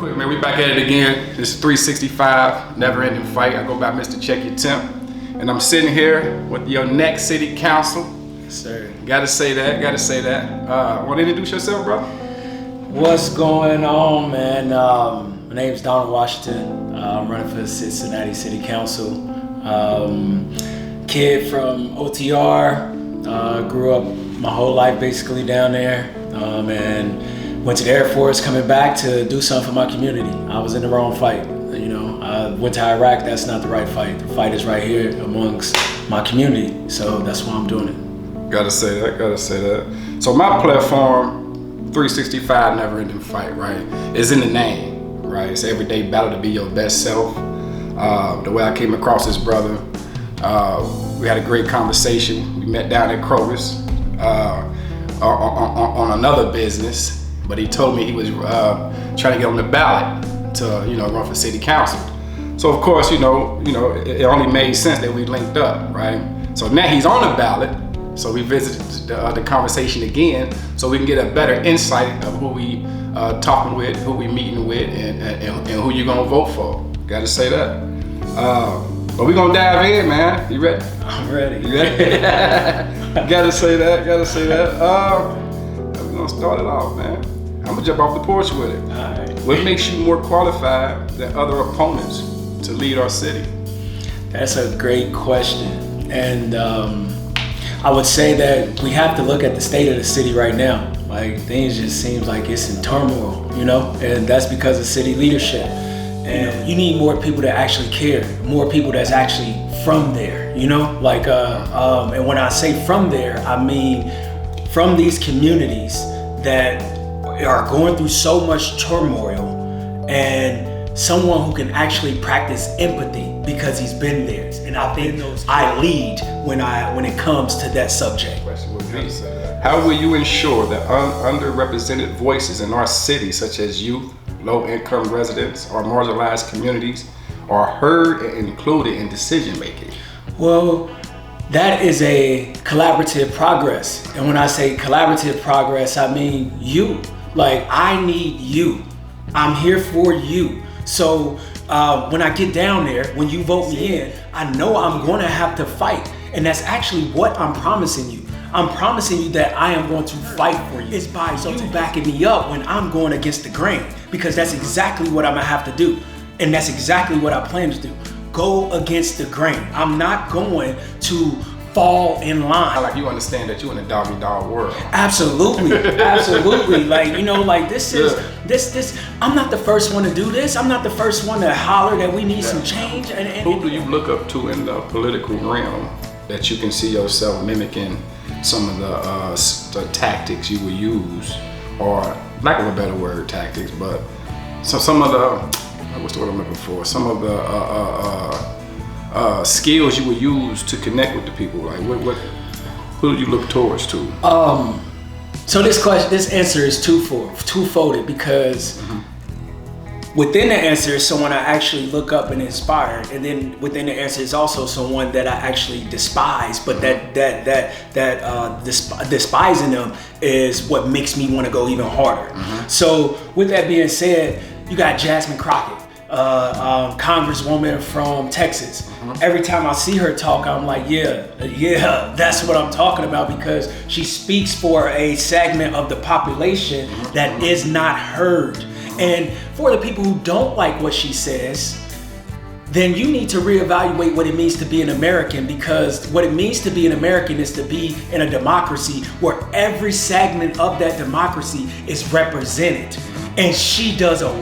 quick, man. We back at it again. This is 365, never ending fight. I go by Mr. Check Your Temp. And I'm sitting here with your next city council. Yes, sir. Gotta say that. Want to introduce yourself, bro? What's going on, man? My name's Donald Washington. I'm running for the Cincinnati City Council. Kid from OTR. Grew up my whole life basically down there. And went to the Air Force, coming back to do something for my community. I was in the wrong fight. You know, I went to Iraq. That's not the right fight. The fight is right here amongst my community. So that's why I'm doing it. Gotta say that. So my platform, 365 never ending fight, right, is in the name, right? It's everyday battle to be your best self. The way I came across this brother, we had a great conversation. We met down at Kroger's on another business, but he told me he was trying to get on the ballot to, run for city council. So of course, it only made sense that we linked up, right? So now he's on the ballot. So we visited the conversation again, so we can get a better insight of who we talking with, who we meeting with, and who you gonna vote for. Gotta say that. But we gonna dive in, man. You ready? I'm ready. You ready? Gotta say that. We're gonna start it off, man. I'm gonna jump off the porch with it. All right. What makes you more qualified than other opponents to lead our city? That's a great question. And I would say that we have to look at the state of the city right now. Like, things just seems like it's in turmoil, and that's because of city leadership. And you need more people that actually care, more people that's actually from there, and when I say from there, I mean from these communities that are going through so much turmoil, and someone who can actually practice empathy because he's been there. And I think I lead when it comes to that subject. How will you ensure that underrepresented voices in our city, such as youth, low-income residents, or marginalized communities, are heard and included in decision making? Well, that is a collaborative progress. And when I say collaborative progress, I mean you. Like, I need you. I'm here for you. So when I get down there, when you vote me in, I know I'm going to have to fight. And that's actually what I'm promising you. I'm promising you that I am going to fight for you. It's by you backing me up when I'm going against the grain, because that's exactly what I'm going to have to do. And that's exactly what I plan to do. Go against the grain. I'm not going to fall in line. Like, you understand that you're in a dog-eat-dog world. Absolutely. This. I'm not the first one to do this. I'm not the first one to holler that we need some change. Who do you look up to in the political realm that you can see yourself mimicking some of the tactics you would use, or lack of a better word, tactics, but some of the, what's the word I'm looking for? Some of the skills you would use to connect with the people. Like, who do you look towards to? So this answer is twofolded, because within the answer is someone I actually look up and inspire, and then within the answer is also someone that I actually despise, but despising them is what makes me want to go even harder. So with that being said, you got Jasmine Crockett, Congresswoman from Texas. Every time I see her talk, I'm like, yeah, that's what I'm talking about, because she speaks for a segment of the population that is not heard. And for the people who don't like what she says, then you need to reevaluate what it means to be an American, because what it means to be an American is to be in a democracy where every segment of that democracy is represented. And she does a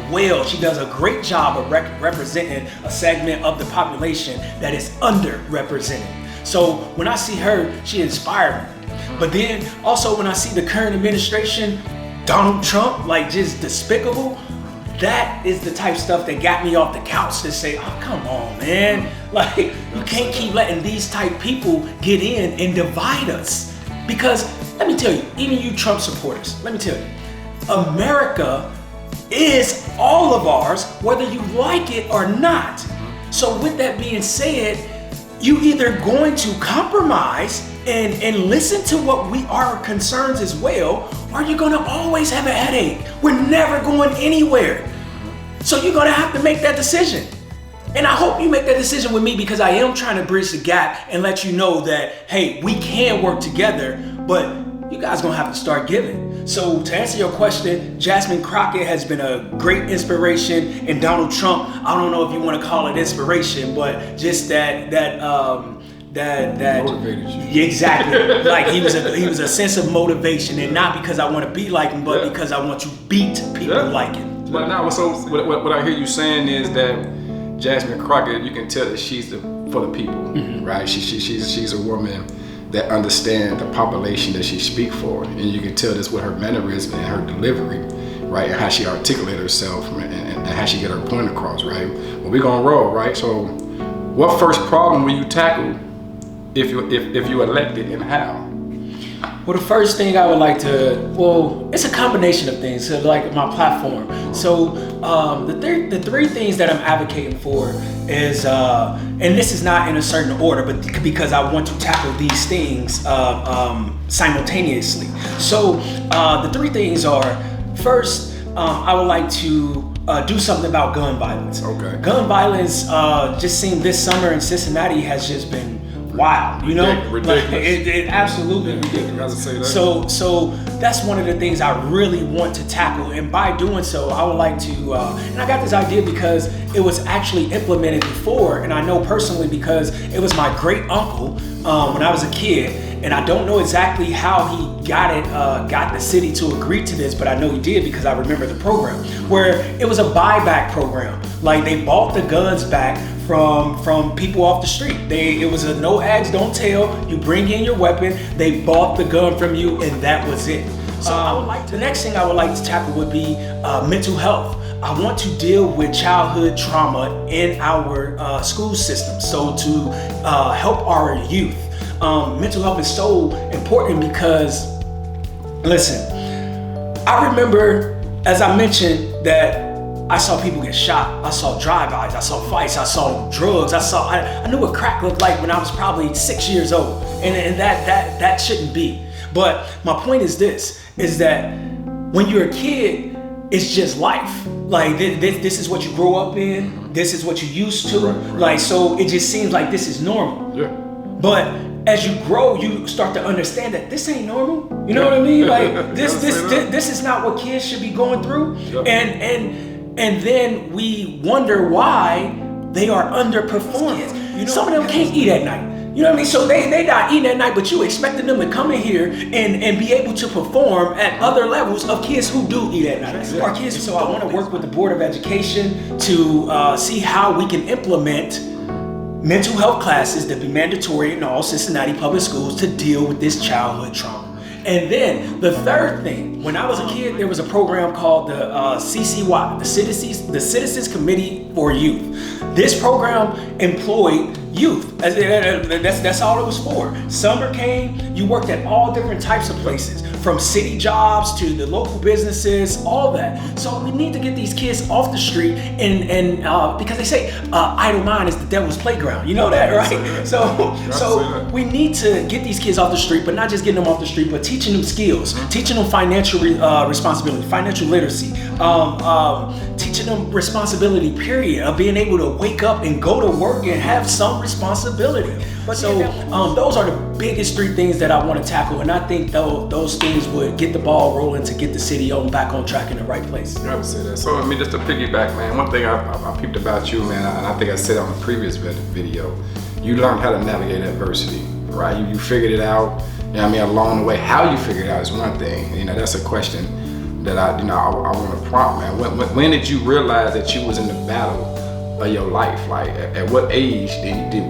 great job of representing a segment of the population that is underrepresented. So when I see her, she inspired me. But then also when I see the current administration, Donald Trump, like, just despicable, that is the type of stuff that got me off the couch to say, oh, come on, man. Like, you can't keep letting these type people get in and divide us. Because let me tell you, even you Trump supporters, let me tell you, America is all of ours, whether you like it or not. So with that being said, you either going to compromise and listen to what our concerns as well, or you're gonna always have a headache. We're never going anywhere. So you're gonna have to make that decision. And I hope you make that decision with me, because I am trying to bridge the gap and let you know that, hey, we can work together, but you guys gonna have to start giving. So to answer your question, Jasmine Crockett has been a great inspiration, and Donald Trump, I don't know if you want to call it inspiration, but just that motivated you. Exactly. Like he was a sense of motivation, and not because I want to be like him, but because I want to beat people like him. But now, so what I hear you saying is that Jasmine Crockett, you can tell that she's for the people, right? She's a woman that understands the population that she speaks for, and you can tell this with her mannerism and her delivery, right, and how she articulates herself and how she get her point across, right? Well, we're gonna roll, right? So, what first problem will you tackle if you elected, and how? Well, the first thing I would like to, it's a combination of things, so like my platform. So the three things that I'm advocating for is, and this is not in a certain order, but because I want to tackle these things simultaneously. So the three things are, first, I would like to do something about gun violence. Okay. Gun violence just seemed this summer in Cincinnati has just been wild, you know? Ridiculous. Like, it absolutely ridiculous. I say that. So that's one of the things I really want to tackle, and by doing so, I would like to, and I got this idea because it was actually implemented before, and I know personally because it was my great uncle when I was a kid, and I don't know exactly how he got the city to agree to this, but I know he did because I remember the program, where it was a buyback program. Like, they bought the guns back from people off the street. It was a no ads, don't tell. You bring in your weapon, they bought the gun from you, and that was it. So the next thing I would like to tackle would be mental health. I want to deal with childhood trauma in our school system. So to help our youth, mental health is so important because, listen, I remember, as I mentioned, that I saw people get shot. I saw drive-bys. I saw fights. I saw drugs. I knew what crack looked like when I was probably 6 years old, and that shouldn't be. But my point is this: is that when you're a kid, it's just life. Like this is what you grow up in. This is what you used to. Right. Like, so it just seems like this is normal. Yeah. But as you grow, you start to understand that this ain't normal. You know what I mean? Like this is not what kids should be going through. Yeah. And then we wonder why they are underperforming. You know, some of them can't eat at night. You know what I mean? So they not eating at night, but you expecting them to come in here and be able to perform at other levels of kids who do eat at night. Our kids. So I want to work with the Board of Education to see how we can implement mental health classes that be mandatory in all Cincinnati public schools to deal with this childhood trauma. And then the third thing, when I was a kid, there was a program called the CCY, the Citizens Committee for Youth. This program employed youth. That's all it was for. Summer came, you worked at all different types of places, from city jobs to the local businesses, all that. So we need to get these kids off the street, and because they say idle mind is the devil's playground. You know that, right? So we need to get these kids off the street, but not just getting them off the street, but teaching them skills, teaching them financial responsibility, financial literacy, teaching them responsibility, period, of being able to wake up and go to work and have some responsibility. So those are the biggest three things that I want to tackle, and I think those things would get the ball rolling to get the city back on track in the right place. I would say that. So I mean, just to piggyback, man, one thing I peeped about you, man, and I think I said on the previous video, you learned how to navigate adversity, right? You figured it out. You know what I mean, along the way. How you figured it out is one thing. You know, that's a question that I want to prompt, man. When did you realize that you was in the battle of your life? Like, at what age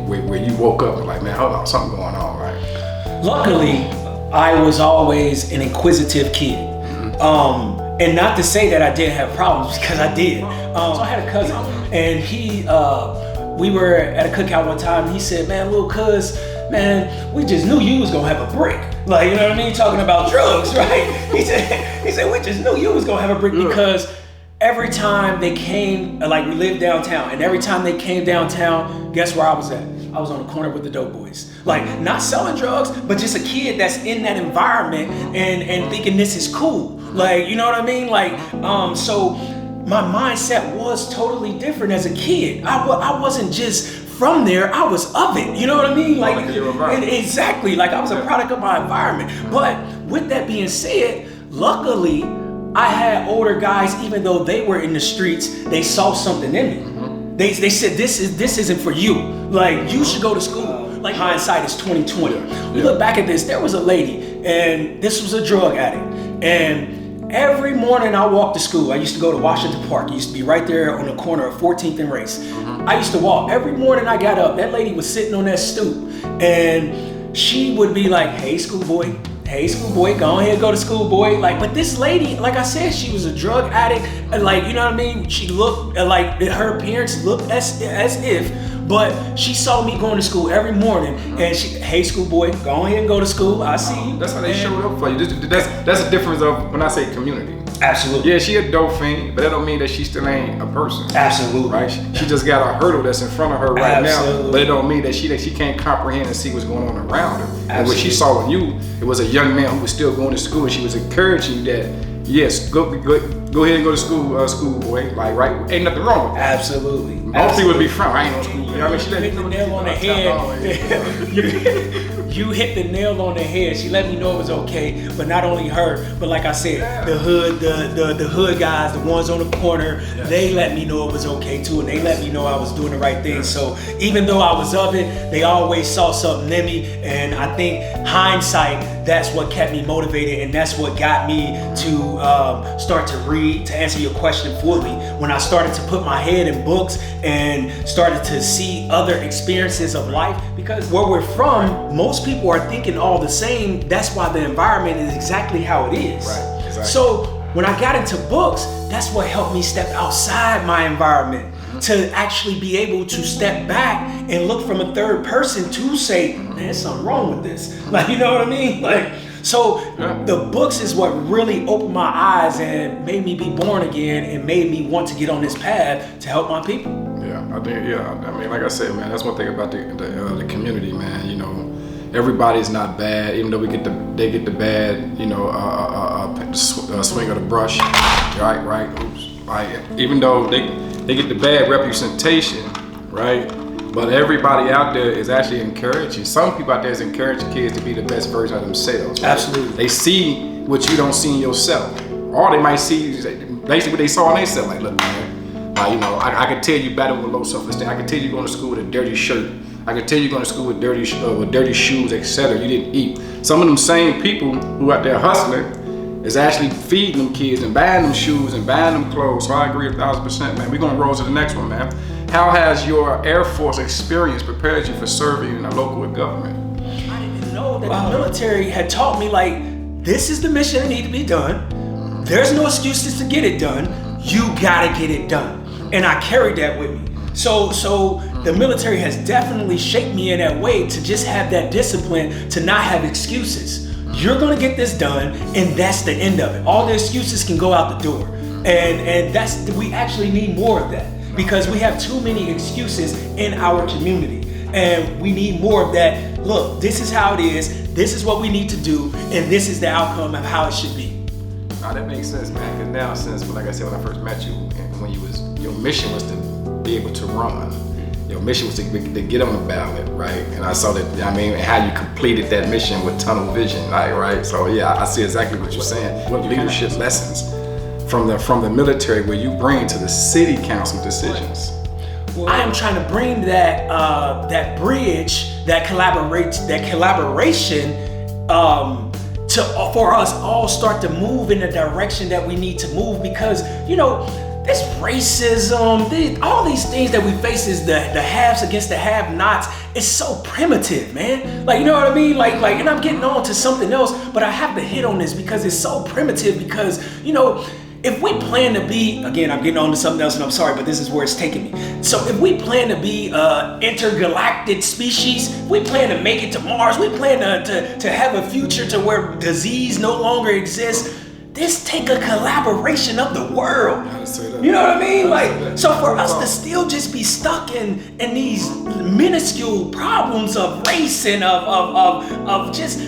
where you woke up and like, man, hold on, something going on, right? Luckily, I was always an inquisitive kid. And not to say that I didn't have problems, because I did. So I had a cousin, and we were at a cookout one time, and he said, man, little cuz, man, we just knew you was gonna have a brick. Like, you know what I mean? Talking about drugs, right? He said, we just knew you was gonna have a brick, because every time they came, like, we lived downtown, and every time they came downtown, guess where I was at? I was on the corner with the dope boys. Like, not selling drugs, but just a kid that's in that environment and thinking this is cool. Like, you know what I mean? Like, so my mindset was totally different as a kid. I wasn't just from there, I was of it. You know what I mean? Like, exactly. Like, I was a product of my environment. But with that being said, luckily, I had older guys, even though they were in the streets, they saw something in me. They said, this isn't for you. Like, you should go to school. Like, hindsight is 20/20. We look back at this, there was a lady, and this was a drug addict. And every morning I walked to school. I used to go to Washington Park. It used to be right there on the corner of 14th and Race. I used to walk. Every morning I got up, that lady was sitting on that stoop, and she would be like, hey, schoolboy, go ahead, go to school, boy. Like, but this lady, like I said, she was a drug addict, and like, you know what I mean? She looked like, her appearance looked as if, but she saw me going to school every morning, and she, hey, schoolboy, go ahead and go to school. I see you. That's how they showed up for you. That's the difference of when I say community. Absolutely. Yeah, she a dope fiend, but that don't mean that she still ain't a person. Absolutely. Right? She just got a hurdle that's in front of her right now, but it don't mean that she can't comprehend and see what's going on around her. And what she saw in you, it was a young man who was still going to school, and she was encouraging you that, yes, go ahead and go to school, schoolboy. Like, right? Ain't nothing wrong with that. Absolutely. Most people would be frowned. I ain't on school. You know what I mean? She hit the nail on the head. You hit the nail on the head. She let me know it was okay, but not only her, but like I said, the hood guys, the ones on the corner, they let me know it was okay too, and they let me know I was doing the right thing. So even though I was of it, they always saw something in me, and I think hindsight, that's what kept me motivated, and that's what got me to start to read, to answer your question fully. When I started to put my head in books and started to see other experiences of life, because where we're from, most people are thinking all the same. That's why the environment is exactly how it is. Right, exactly. So when I got into books, that's what helped me step outside my environment, to actually be able to step back and look from a third person to say, man, there's something wrong with this. Like, you know what I mean? Like, so the books is what really opened my eyes and made me be born again and made me want to get on this path to help my people. I think, I mean, like I said, man, that's one thing about the community, man. You know, everybody's not bad, even though they get the bad, you know, swing of the brush, right? Oops, right. Even though they get the bad representation, right? But everybody out there is actually encouraging. Some people out there is encouraging kids to be the best version of themselves. Right? Absolutely. They see what you don't see in yourself, or they might see basically what they saw in themselves. Like, look, man. You know, I can tell you better with low self-esteem. I can tell you going to school with a dirty shirt. I can tell you going to school with dirty shoes, etc. You didn't eat. Some of them same people who out there hustling is actually feeding them kids and buying them shoes and buying them clothes. So I agree 1,000%, man. We're gonna roll to the next one, man. How has your Air Force experience prepared you for serving in a local government? I didn't even know that the military had taught me, like, this is the mission that need to be done. There's no excuses to get it done. You gotta get it done. And I carried that with me. So the military has definitely shaped me in that way to just have that discipline, to not have excuses. You're gonna get this done, and that's the end of it. All the excuses can go out the door. And we actually need more of that, because we have too many excuses in our community. And we need more of that. Look, this is how it is, this is what we need to do, and this is the outcome of how it should be. Now that makes sense, man. Because now, since, like I said, when I first met you, when your mission was to be able to run, your mission was to get on the ballot, right? And I saw that, I mean, how you completed that mission with tunnel vision, right? So yeah, I see exactly what you're saying. What leadership lessons from the military will you bring to the city council decisions? I am trying to bring that bridge, that collaboration, for us all start to move in the direction that we need to move, because, you know, this racism, all these things that we face is the haves against the have-nots. It's so primitive, man. Like, you know what I mean? Like, and I'm getting on to something else, but I have to hit on this because it's so primitive. Because, you know, if we plan to be, again, I'm getting on to something else and I'm sorry, but this is where it's taking me. So if we plan to be intergalactic species, we plan to make it to Mars, we plan to have a future to where disease no longer exists, this take a collaboration of the world. You know what I mean? Like, so for us to still just be stuck in these minuscule problems of race and of just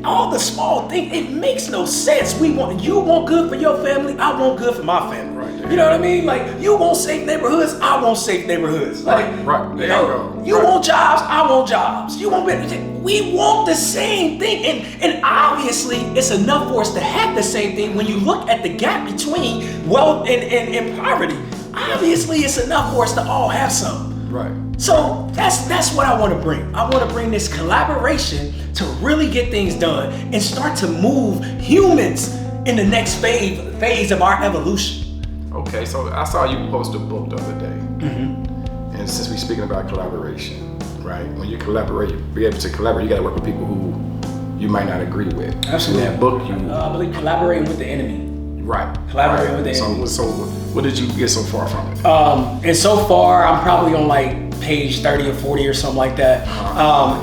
all the small things, it makes no sense. You want good for your family, I want good for my family. Right. You know what I mean? Like, you want safe neighborhoods, I want safe neighborhoods. Like, right. You know, you want jobs, I want jobs. You want better. We want the same thing, and obviously, it's enough for us to have the same thing. When you look at the gap between wealth and poverty, obviously, it's enough for us to all have some. Right. So that's what I want to bring. I want to bring this collaboration to really get things done and start to move humans in the next phase of our evolution. Okay, so I saw you post a book the other day, and since we're speaking about collaboration, right? When you collaborate, be able to collaborate, you got to work with people who you might not agree with. Absolutely. In that book, I believe collaborating with the enemy. Right. Collaborating with the enemy. So what did you get so far from it? And so far, I'm probably on like page 30 or 40 or something like that.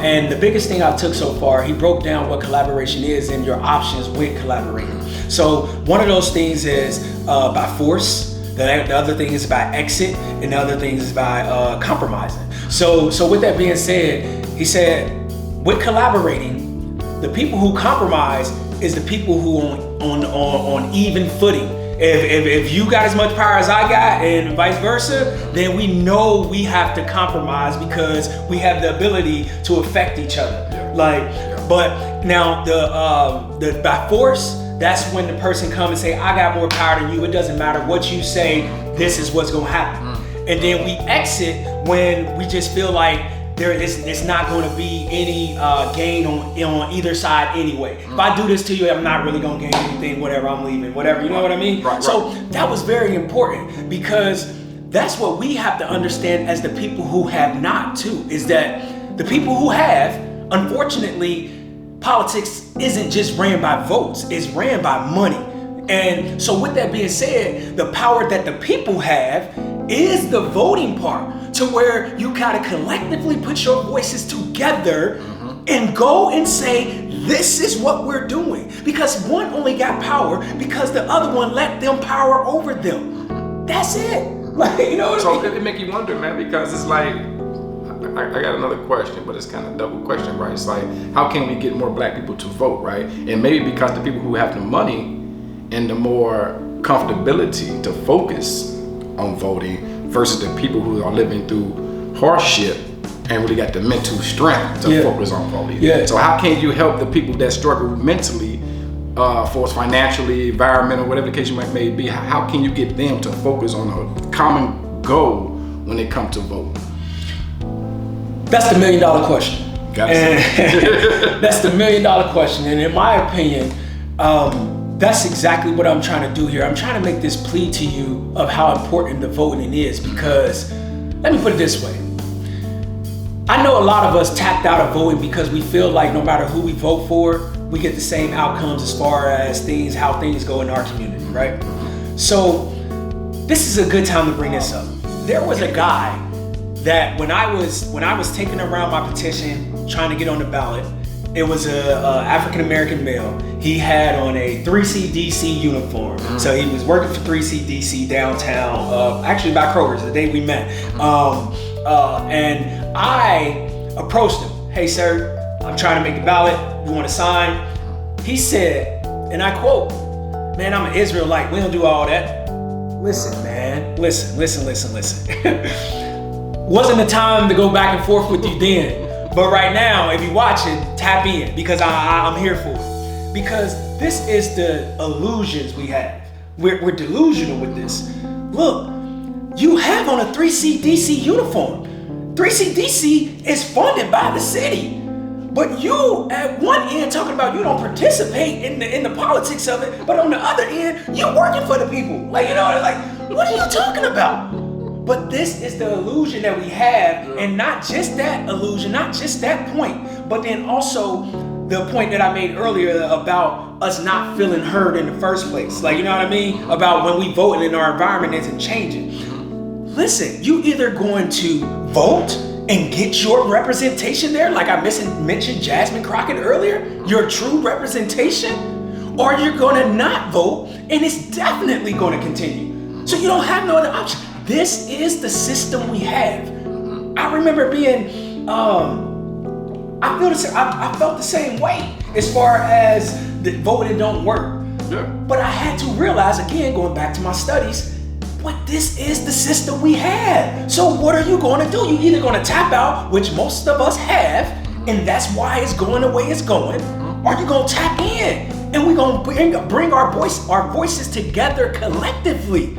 And the biggest thing I took so far, he broke down what collaboration is and your options with collaborating. So one of those things is by force. The other thing is by exit, and the other thing is by compromising. So with that being said, he said, with collaborating, the people who compromise is the people who on even footing. If you got as much power as I got and vice versa, then we know we have to compromise because we have the ability to affect each other. But now the by force, that's when the person come and say, I got more power than you. It doesn't matter what you say, this is what's gonna happen. And then we exit when we just feel like it's not going to be any gain on either side anyway. If I do this to you, I'm not really going to gain anything, whatever, I'm leaving, whatever, you know what I mean? Right. So that was very important because that's what we have to understand as the people who have not too, is that the people who have, unfortunately, politics isn't just ran by votes, it's ran by money. And so with that being said, the power that the people have is the voting part, to where you gotta collectively put your voices together and go and say, this is what we're doing. Because one only got power because the other one let them power over them. That's it. Like, you know what I mean? It make you wonder, man, because it's like, I got another question, but it's kind of double question, right? It's like, how can we get more black people to vote, right? And maybe because the people who have the money and the more comfortability to focus on voting versus the people who are living through hardship and really got the mental strength to focus on voting. Yeah. So how can you help the people that struggle mentally, for financially, environmental, whatever the case may be? How can you get them to focus on a common goal when it comes to voting? That's the $1 million question. That's the $1 million question. And in my opinion, that's exactly what I'm trying to do here. I'm trying to make this plea to you of how important the voting is, because let me put it this way. I know a lot of us tapped out of voting because we feel like no matter who we vote for, we get the same outcomes as far as how things go in our community, right? So this is a good time to bring this up. There was a guy that when I was taking around my petition, trying to get on the ballot, it was a African-American male. He had on a 3CDC uniform. So he was working for 3CDC downtown, actually by Kroger's, the day we met. And I approached him. Hey, sir, I'm trying to make the ballot. You want to sign? He said, and I quote, man, I'm an Israelite. We don't do all that. Listen, man. Listen. Wasn't the time to go back and forth with you then. But right now, if you're watching, tap in, because I'm here for it. Because this is the illusions we have. We're delusional with this. Look, you have on a 3CDC uniform. 3CDC is funded by the city. But you, at one end, talking about you don't participate in the politics of it, but on the other end, you're working for the people. Like, you know, like, what are you talking about? But this is the illusion that we have, and not just that illusion, not just that point, but then also the point that I made earlier about us not feeling heard in the first place. Like, you know what I mean? About when we vote and our environment isn't changing. Listen, you either going to vote and get your representation there, like I mentioned Jasmine Crockett earlier, your true representation, or you're gonna not vote, and it's definitely gonna continue. So you don't have no other option. This is the system we have. I remember being, I felt the same way as far as the voting don't work. Yeah. But I had to realize, again, going back to my studies, But this is the system we have. So what are you going to do? You're either going to tap out, which most of us have, and that's why it's going the way it's going, or you're going to tap in, and we're going to bring our voices together collectively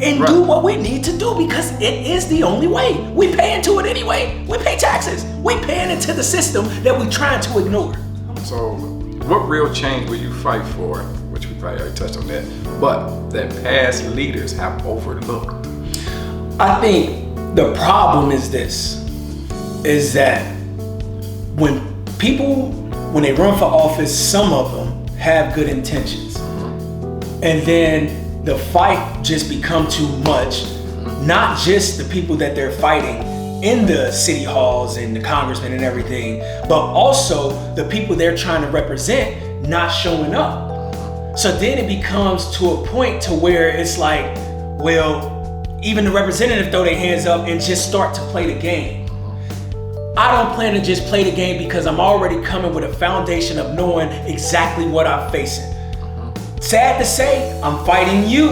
and do what we need to do, because it is the only way. We pay into it anyway. We pay taxes. We paying into the system that we're trying to ignore. So what real change will you fight for, which we probably already touched on that, but that past leaders have overlooked? I think the problem is this, is that when they run for office, some of them have good intentions. And then the fight just become too much. Not just the people that they're fighting in the city halls and the congressmen and everything, but also the people they're trying to represent not showing up. So then it becomes to a point to where it's like, well, even the representative throw their hands up and just start to play the game. I don't plan to just play the game, because I'm already coming with a foundation of knowing exactly what I'm facing. Sad to say, I'm fighting you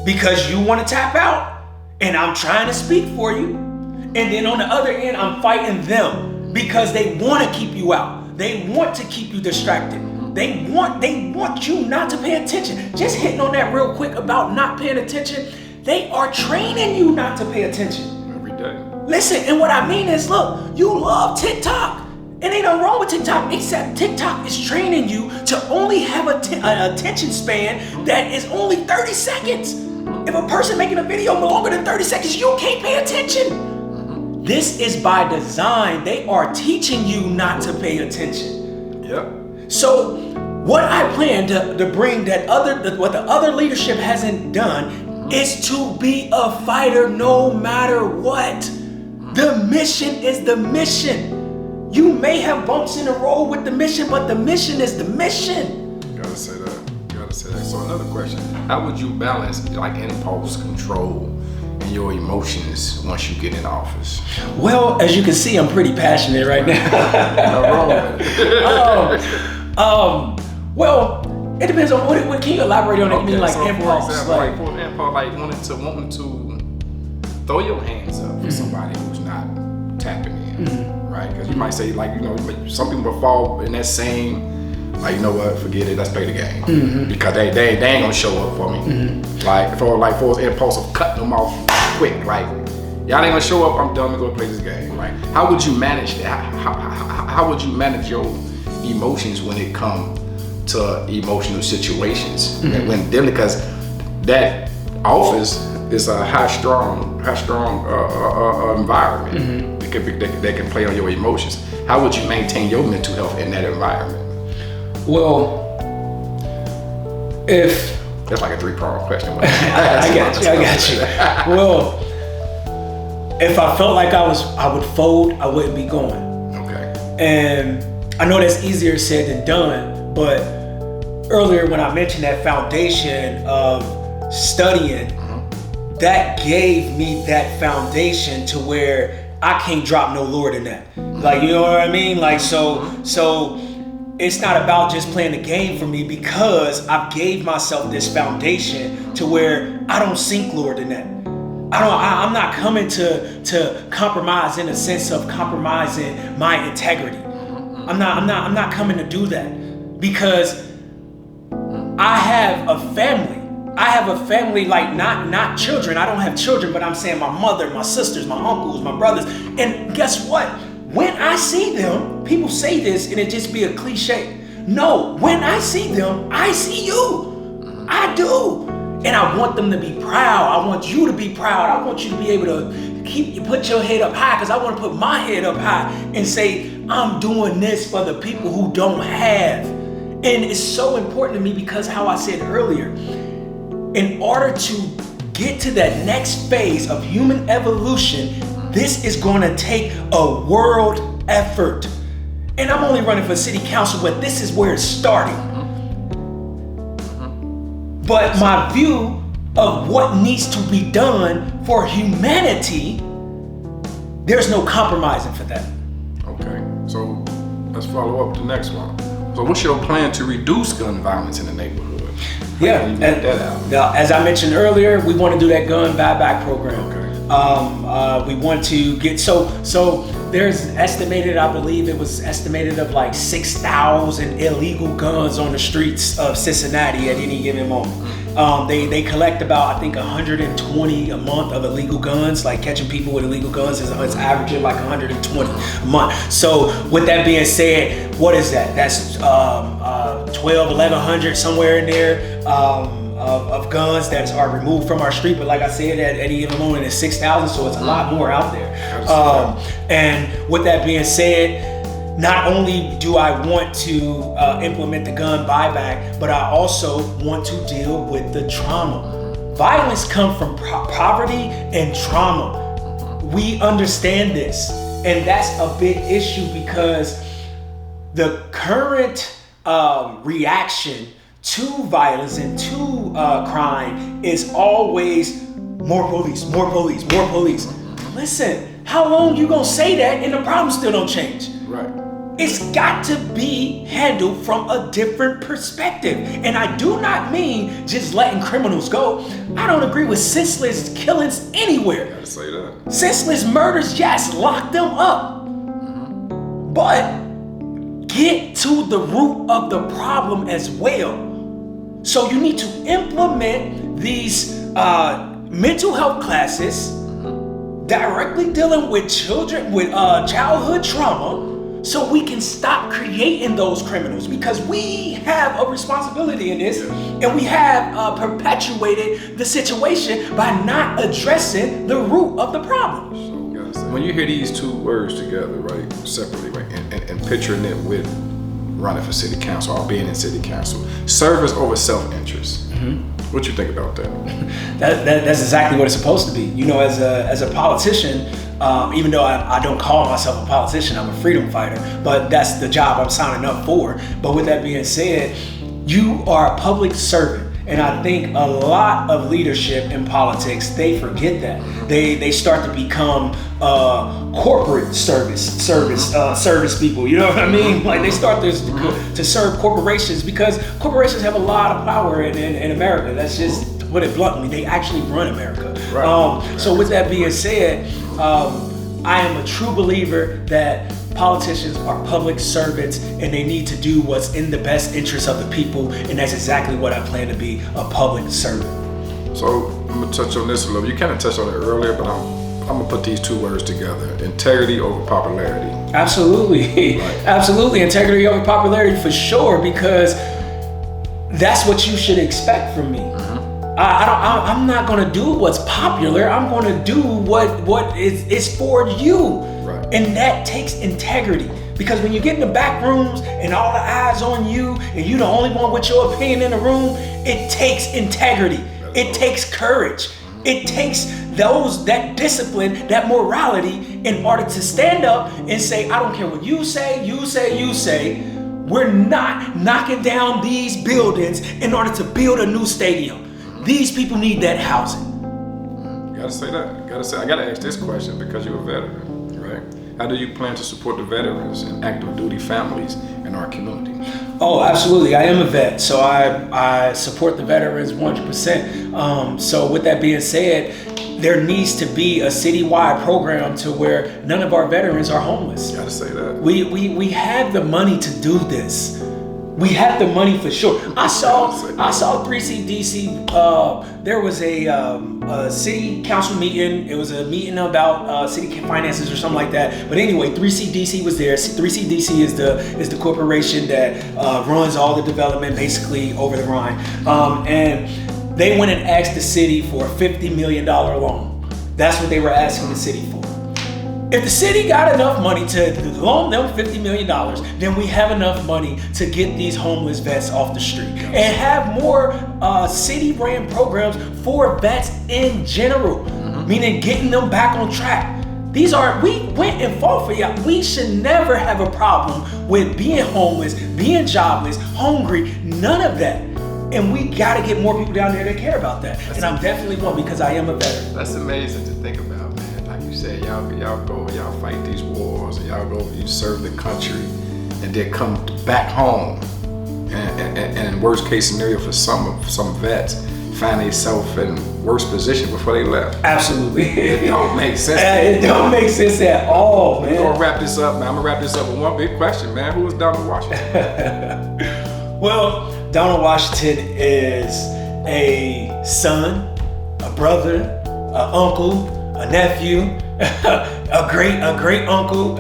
because you want to tap out, and I'm trying to speak for you. And then on the other end, I'm fighting them because they want to keep you out. They want to keep you distracted. They want you not to pay attention. Just hitting on that real quick about not paying attention. They are training you not to pay attention. Every day. Listen, and what I mean is, look, you love TikTok. And ain't nothing wrong with TikTok, except TikTok is training you to only have an attention span that is only 30 seconds. If a person making a video longer than 30 seconds, you can't pay attention. This is by design. They are teaching you not to pay attention. Yep. So what I plan to bring what the other leadership hasn't done is to be a fighter no matter what. The mission is the mission. You may have bumps in the road with the mission, but the mission is the mission. You gotta say that. So another question: how would you balance like impulse control and your emotions once you get in office? Well, as you can see, I'm pretty passionate right now. No wrong with it. Well, it depends on what can you elaborate on it? You mean like so impulse? For example, like impulse, like wanting to throw your hands up for somebody who's not tapping in. Right? Because you might say, like, you know, some people will fall in that same, like, you know what, forget it, let's play the game. Because they ain't gonna show up for me. Like for impulsive cutting them off quick, like, y'all ain't gonna show up, I'm done, we're gonna play this game, right? How would you manage that? How would you manage your emotions when it comes to emotional situations? When dealing, because that office is a high strong environment. They can play on your emotions. How would you maintain your mental health in that environment? Well, if that's like a 3-pronged question. I got you. Well, if I felt like I would fold, I wouldn't be going. Okay. And I know that's easier said than done, but earlier when I mentioned that foundation of studying, that gave me that foundation to where I can't drop no lower than that. Like, you know what I mean? Like, so it's not about just playing the game for me, because I've gave myself this foundation to where I don't sink lower than that. I'm not coming to compromise in a sense of compromising my integrity. I'm not coming to do that, because I have a family. I have a family, like not children. I don't have children, but I'm saying my mother, my sisters, my uncles, my brothers. And guess what? When I see them, people say this and it just be a cliche. No, when I see them, I see you. I do. And I want them to be proud. I want you to be proud. I want you to be able to put your head up high, because I want to put my head up high and say, I'm doing this for the people who don't have. And it's so important to me, because how I said earlier, in order to get to that next phase of human evolution, this is going to take a world effort. And I'm only running for city council, but this is where it's starting. But my view of what needs to be done for humanity, there's no compromising for that. Okay, so let's follow up with the next one. So what's your plan to reduce gun violence in the neighborhood? Yeah, You and get that out. now, as I mentioned earlier, we want to do that gun buyback program. Okay. We want to get so there's estimated, I believe it was estimated of like 6,000 illegal guns on the streets of Cincinnati at any given moment. They collect about, I think, 120 a month of illegal guns. Like catching people with illegal guns is averaging like 120 a month. So with that being said, what is that? That's 1,100 somewhere in there. Of guns that are removed from our street, but like I said, at any given moment it's 6,000, so it's a lot more out there. And with that being said, not only do I want to implement the gun buyback, but I also want to deal with the trauma. Violence comes from poverty and trauma. We understand this, and that's a big issue because the current reaction to violence and to crime is always more police, more police, more police. Listen, how long you gonna say that and the problem still don't change? Right. It's got to be handled from a different perspective. And I do not mean just letting criminals go. I don't agree with senseless killings anywhere. Gotta say that. Senseless murders, yes, lock them up. But get to the root of the problem as well. So you need to implement these mental health classes directly dealing with children with childhood trauma, so we can stop creating those criminals, because we have a responsibility in this, and we have perpetuated the situation by not addressing the root of the problem. So, gotta say, when you hear these two words together, right, separately, right, and picturing it with running for city council or being in city council, service over self-interest. What you think about that? That's exactly what it's supposed to be. You know, as a politician, even though I don't call myself a politician, I'm a freedom fighter, but that's the job I'm signing up for. But with that being said, you are a public servant. And I think a lot of leadership in politics, they forget that. They start to become corporate service people. You know what I mean? Like they start to serve corporations, because corporations have a lot of power in America. That's just to put it bluntly. They actually run America. Right. So with that being said, I am a true believer that politicians are public servants, and they need to do what's in the best interest of the people, and that's exactly what I plan to be, a public servant. So I'm gonna touch on this a little. You kind of touched on it earlier, but I'm gonna put these two words together: integrity over popularity. Absolutely, Right. Absolutely, integrity over popularity for sure, because that's what you should expect from me. I'm not gonna do what's popular. I'm gonna do what is for you. Right. And that takes integrity, because when you get in the back rooms and all the eyes on you and you the only one with your opinion in the room, it takes integrity. It takes courage. It takes that discipline, that morality, in order to stand up and say, I don't care what you say. We're not knocking down these buildings in order to build a new stadium. These people need that housing. Gotta say that. I gotta ask this question because you're a veteran, right? How do you plan to support the veterans and active duty families in our community? Oh, absolutely. I am a vet, so I support the veterans 100%. So with that being said, there needs to be a citywide program to where none of our veterans are homeless. Gotta say that. We have the money to do this. We have the money for sure. I saw 3CDC. There was a city council meeting. It was a meeting about city finances or something like that. But anyway, 3CDC was there. 3CDC is the corporation that runs all the development basically over the Rhine. And they went and asked the city for a $50 million loan. That's what they were asking the city for. If the city got enough money to loan them $50 million, then we have enough money to get these homeless vets off the street and have more city-ran programs for vets in general, meaning getting them back on track. We went and fought for y'all. We should never have a problem with being homeless, being jobless, hungry, none of that. And we gotta get more people down there that care about that. And I'm definitely one, because I am a veteran. That's amazing to think about, man. Like you said, y'all go, y'all fight these wars, and y'all go, you serve the country, and then come back home And worst case scenario for some vets, find themselves in worse position before they left. Absolutely. It don't make sense. It don't make sense at all, man. We're gonna wrap this up, man. I'm gonna wrap this up with one big question, man. Who is Donald Washington? Well, Donald Washington is a son, a brother, an uncle, a nephew, a great uncle,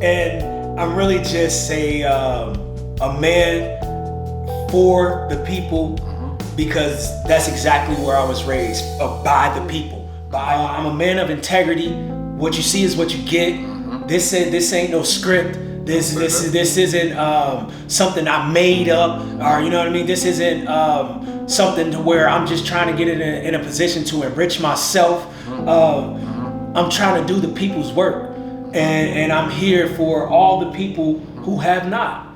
and I'm really just a man for the people, because that's exactly where I was raised, by the people. I'm a man of integrity. What you see is what you get. This ain't no script. This isn't something I made up, or you know what I mean. This isn't something to where I'm just trying to get in a position to enrich myself. I'm trying to do the people's work, and I'm here for all the people who have not.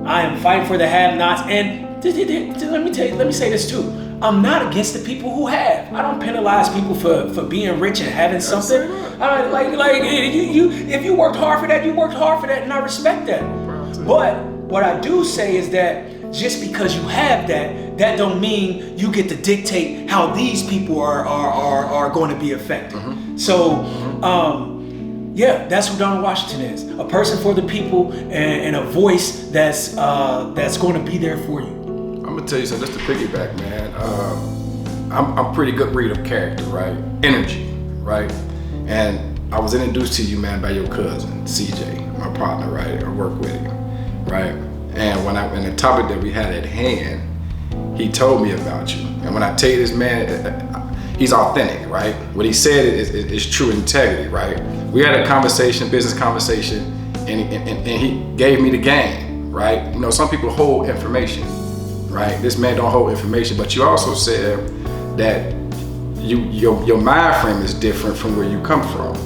I am fighting for the have-nots, and let me say this too. I'm not against the people who have. I don't penalize people for being rich and having something. If you worked hard for that, you worked hard for that, and I respect that. But what I do say is that just because you have that don't mean you get to dictate how these people are going to be affected. So, yeah, that's who Donald Washington is. A person for the people, and a voice that's going to be there for you. I'm gonna tell you something, just to piggyback, man. I'm pretty good read of character, right? Energy, right? And I was introduced to you, man, by your cousin, CJ, my partner, right? I work with him, right? And when the topic that we had at hand, he told me about you. And when I tell you this, man, he's authentic, right? What he said is true integrity, right? We had a conversation, business conversation, and he gave me the game, right? You know, some people hold information, right? This man don't hold information, but you also said that your mind frame is different from where you come from.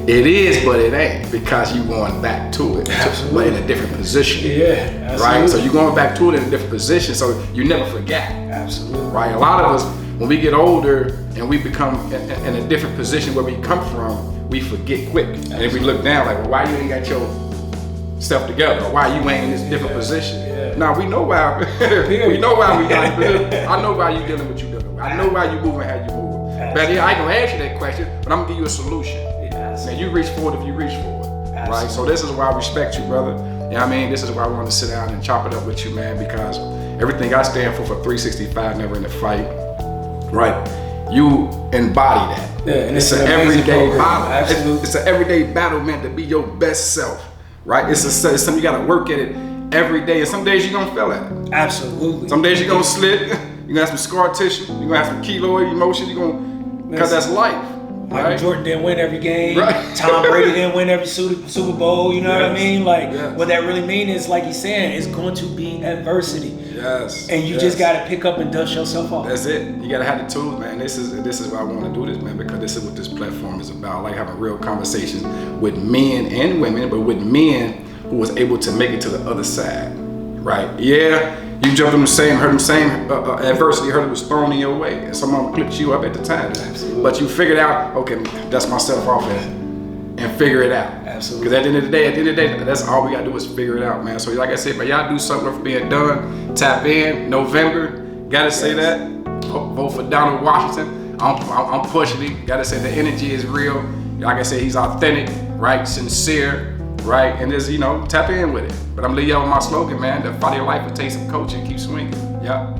It is, but it ain't, because you going back to it, but in a different position. Yeah, absolutely. Right? So you're going back to it in a different position, so you never forget. Absolutely. Right? A lot of us, when we get older and we become in a different position where we come from, we forget quick. Absolutely. And if we look down, like, well, why you ain't got your stuff together? Or why you ain't in this different position? Yeah. Now, we know why. We know why we got it. I know why you dealing with what you dealing with. I know why you moving how you moving. But yeah, I ain't gonna ask you that question, but I'm gonna give you a solution. Man, you reach for it if you reach for it, right? So this is why I respect you, brother. You know what I mean? This is why I want to sit down and chop it up with you, man, because everything I stand for 365, never in the fight, right? You embody that. Yeah, and it's an everyday battle. Absolutely. It's an everyday battle, man, to be your best self, right? It's something you gotta work at it every day, and some days you're gonna fail at it. Absolutely. Some days you're gonna slip, you're gonna have some scar tissue, you're gonna have some keloid emotion, because that's life. Michael right? Jordan didn't win every game. Right. Tom Brady didn't win every Super Bowl. You know what I mean? Like, what that really means is, like he's saying, it's going to be adversity. Yes. And you just got to pick up and dust yourself off. That's it. You got to have the tools, man. This is why I want to do this, man, because this is what this platform is about. I like having real conversations with men and women, but with men who was able to make it to the other side, right? Yeah. You jumped on the same adversity, heard it was thrown in your way, and someone clipped you up at the time. Absolutely. But you figured out, okay, dust myself off and figure it out. Absolutely. Because at the end of the day, that's all we gotta do is figure it out, man. So like I said, but y'all do something worth being done. Tap in, November. Gotta say that. Vote for Donald Washington. I'm pushing him. Gotta say the energy is real. Like I said, he's authentic, right? Sincere. Right, and just, tap in with it. But I'm gonna leave y'all with my slogan, man. The fight of your life will take some coaching, keep swinging. Yeah.